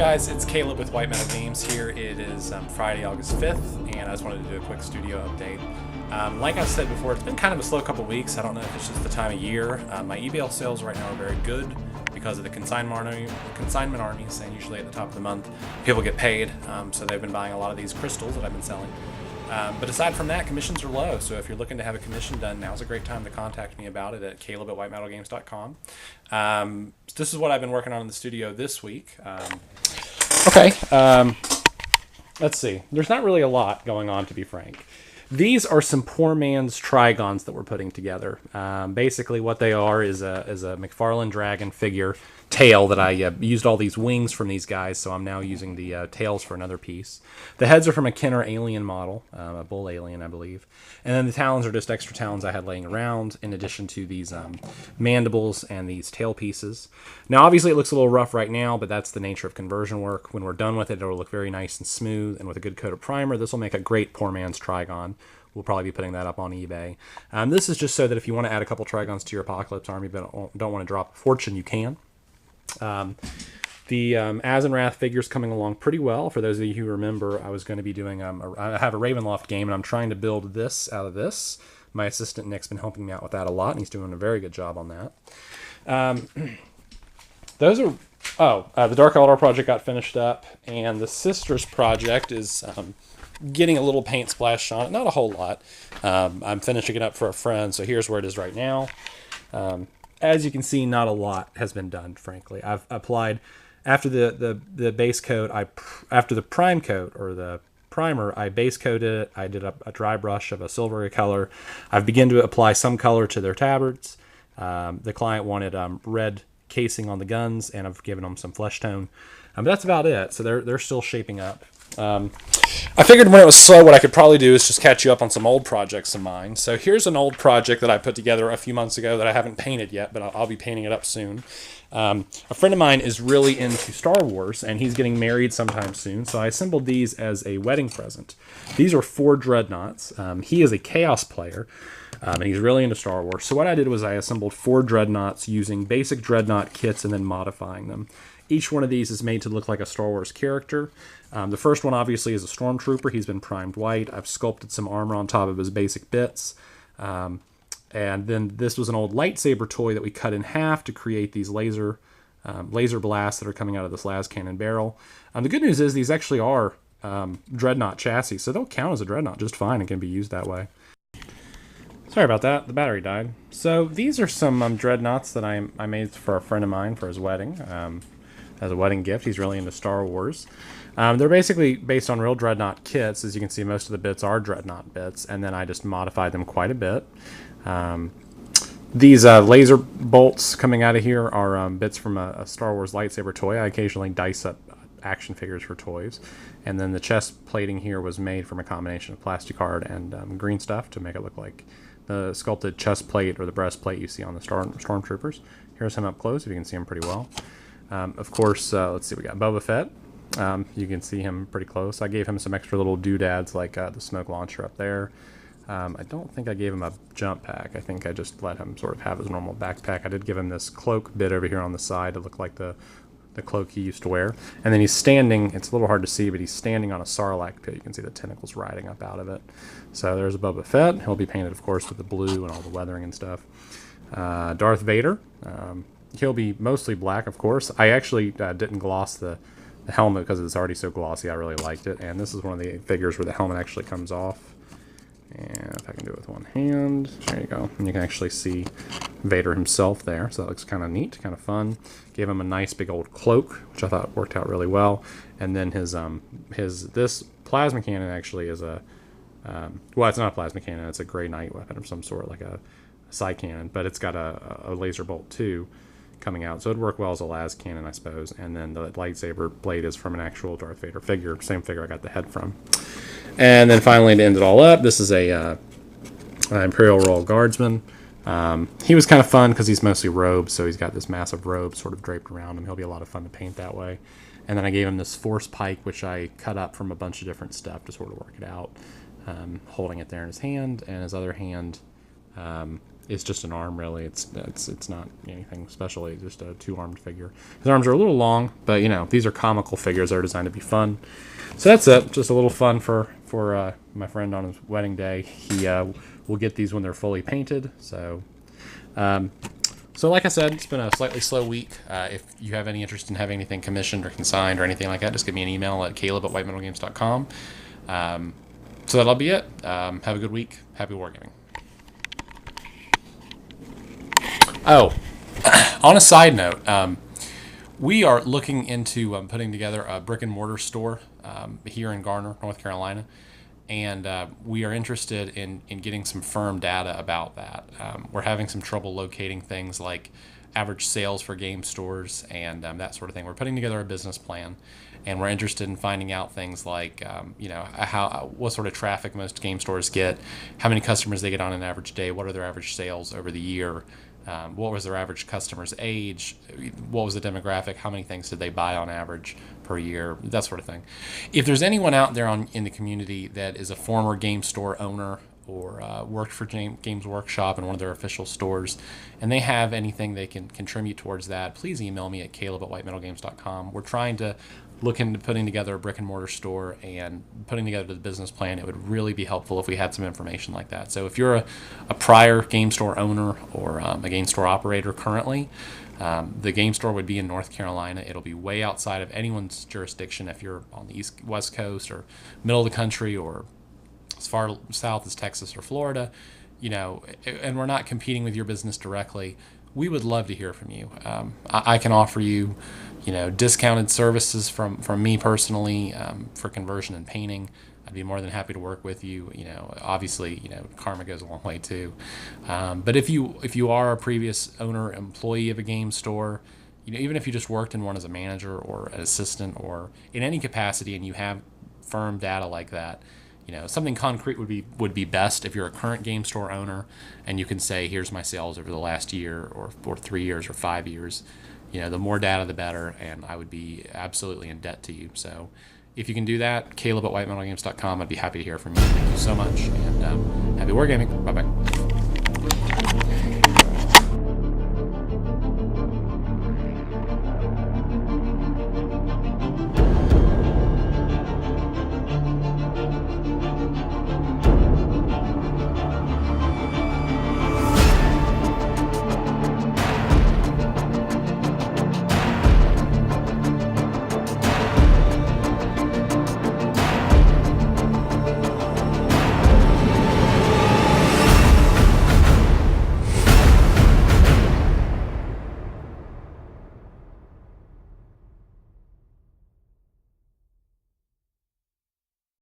guys? It's Caleb with White Metal Games here. It is Friday, August 5th, and I just wanted to do a quick studio update. Like I said before, it's been kind of a slow couple weeks. I don't know if it's just the time of year. My eBay sales right now are very good because of the consignment armies, and usually at the top of the month, people get paid. So they've been buying a lot of these crystals that I've been selling. But aside from that, commissions are low. So if you're looking to have a commission done, now's a great time to contact me about it at caleb@whitemetalgames.com. This is what I've been working on in the studio this week. Let's see. There's not really a lot going on, to be frank. These are some poor man's trigons that we're putting together. Basically, what they are is a McFarlane dragon figure tail that I used all these wings from these guys, so I'm now using the tails for another piece. The heads are from a Kenner alien model, a bull alien, I believe. And then the talons are just extra talons I had laying around, in addition to these mandibles and these tail pieces. Now, obviously, it looks a little rough right now, but that's the nature of conversion work. When we're done with it, it'll look very nice and smooth, and with a good coat of primer, this will make a great poor man's trigon. We'll probably be putting that up on eBay. This is just so that if you want to add a couple trigons to your Apocalypse army but don't want to drop a fortune, you can. The Azenrath figure's coming along pretty well. For those of you who remember, I was going to be doing I have a Ravenloft game, and I'm trying to build this out of this. My assistant Nick's been helping me out with that a lot, and he's doing a very good job on that. Those are... the Dark Eldar project got finished up, and the Sisters project is getting a little paint splash on it. Not a whole lot. I'm finishing it up for a friend, so here's where it is right now. As you can see, not a lot has been done, frankly. I've applied, after the base coat, after the prime coat, or the primer, I base coated it. I did a dry brush of a silvery color. I've begun to apply some color to their tabards. The client wanted red casing on the guns, and I've given them some flesh tone. But that's about it. So they're still shaping up. I figured when it was slow, what I could probably do is just catch you up on some old projects of mine. So here's an old project that I put together a few months ago that I haven't painted yet, but I'll be painting it up soon. A friend of mine is really into Star Wars, and he's getting married sometime soon, so I assembled these as a wedding present. These are 4 dreadnoughts. He is a Chaos player, and he's really into Star Wars. So what I did was I assembled 4 dreadnoughts using basic dreadnought kits and then modifying them. Each one of these is made to look like a Star Wars character. The first one, obviously, is a Stormtrooper. He's been primed white. I've sculpted some armor on top of his basic bits. And then this was an old lightsaber toy that we cut in half to create these laser blasts that are coming out of this las cannon barrel. The good news is these actually are dreadnought chassis, so they'll count as a dreadnought just fine and can be used that way. Sorry about that. The battery died. So these are some dreadnoughts that I made for a friend of mine for his wedding. As a wedding gift. He's really into Star Wars. They're basically based on real dreadnought kits. As you can see, most of the bits are dreadnought bits, and then I just modified them quite a bit. These laser bolts coming out of here are bits from a Star Wars lightsaber toy. I occasionally dice up action figures for toys. And then the chest plating here was made from a combination of plastic card and green stuff to make it look like the sculpted chest plate or the breastplate you see on the Stormtroopers. Here's him up close, if you can see him pretty well. Of course, let's see, we got Boba Fett. You can see him pretty close. I gave him some extra little doodads like the smoke launcher up there. I don't think I gave him a jump pack. I think I just let him sort of have his normal backpack. I did give him this cloak bit over here on the side to look like the cloak he used to wear. And then he's standing, it's a little hard to see, but he's standing on a Sarlacc pit. You can see the tentacles riding up out of it. So there's a Boba Fett. He'll be painted, of course, with the blue and all the weathering and stuff. Darth Vader. He'll be mostly black, of course. I actually didn't gloss the helmet because it's already so glossy. I really liked it. And this is one of the figures where the helmet actually comes off. And if I can do it with one hand, there you go. And you can actually see Vader himself there. So that looks kind of neat, kind of fun. Gave him a nice big old cloak, which I thought worked out really well. And then this plasma cannon actually is a, well, it's not a plasma cannon. It's a Grey Knight weapon of some sort, like a side cannon. But it's got a laser bolt too coming out, so it'd work well as a las cannon, I suppose. And then the lightsaber blade is from an actual Darth Vader figure, same figure I got the head from. And then finally, to end it all up, this is a Imperial Royal Guardsman. He was kind of fun because he's mostly robed, so he's got this massive robe sort of draped around him. He'll be a lot of fun to paint that way. And then I gave him this Force Pike, which I cut up from a bunch of different stuff to sort of work it out. Holding it there in his hand, and his other hand It's just an arm, really. It's not anything special. It's just a 2-armed figure. His arms are a little long, but these are comical figures that are designed to be fun. So that's it. Just a little fun for my friend on his wedding day. He will get these when they're fully painted. So like I said, it's been a slightly slow week. If you have any interest in having anything commissioned or consigned or anything like that, just give me an email at caleb@whitemetalgames.com. So that'll be it. Have a good week. Happy wargaming. Oh, on a side note, we are looking into putting together a brick and mortar store here in Garner, North Carolina, and we are interested in getting some firm data about that. We're having some trouble locating things like average sales for game stores and that sort of thing. We're putting together a business plan, and we're interested in finding out things like what sort of traffic most game stores get, how many customers they get on an average day, what are their average sales over the year. What was their average customer's age? What was the demographic? How many things did they buy on average per year? That sort of thing. If there's anyone out there in the community that is a former game store owner or worked for Games Workshop in one of their official stores, and they have anything they can contribute towards that, please email me at caleb@whitemetalgames.com. We're trying to look into putting together a brick and mortar store and putting together the business plan. It would really be helpful if we had some information like that. So if you're a prior game store owner or a game store operator currently, the game store would be in North Carolina. It'll be way outside of anyone's jurisdiction if you're on the West Coast or middle of the country or as far south as Texas or Florida, and we're not competing with your business directly. We would love to hear from you. I can offer you, discounted services from me personally for conversion and painting. I'd be more than happy to work with you. Obviously, karma goes a long way too. But if you are a previous owner, employee of a game store, even if you just worked in one as a manager or an assistant or in any capacity, and you have firm data like that, something concrete would be best. If you're a current game store owner and you can say, here's my sales over the last year or 3 years or 5 years, the more data, the better, and I would be absolutely in debt to you. So if you can do that, caleb@whitemetalgames.com, I'd be happy to hear from you. Thank you so much, and happy wargaming. Bye-bye.